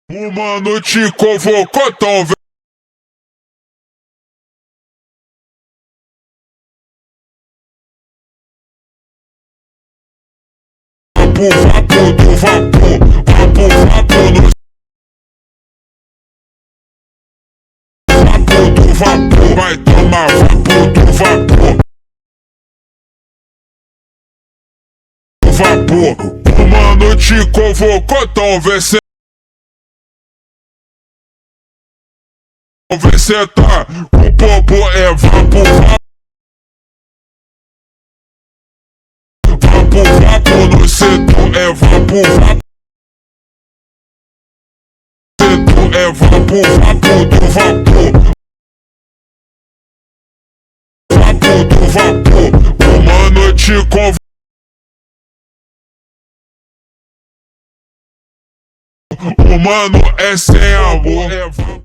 O mano te convocou, então vem. Vapo do vapor, vapo no vapo do vapor, vai tomar vapo do vapor. O mano te convocou, então vem cê tá com bobo, é vapo no setor, é vapo setor, é vapo do vapor, vapo do vapor. O mano te convocou. O mano é sem amor,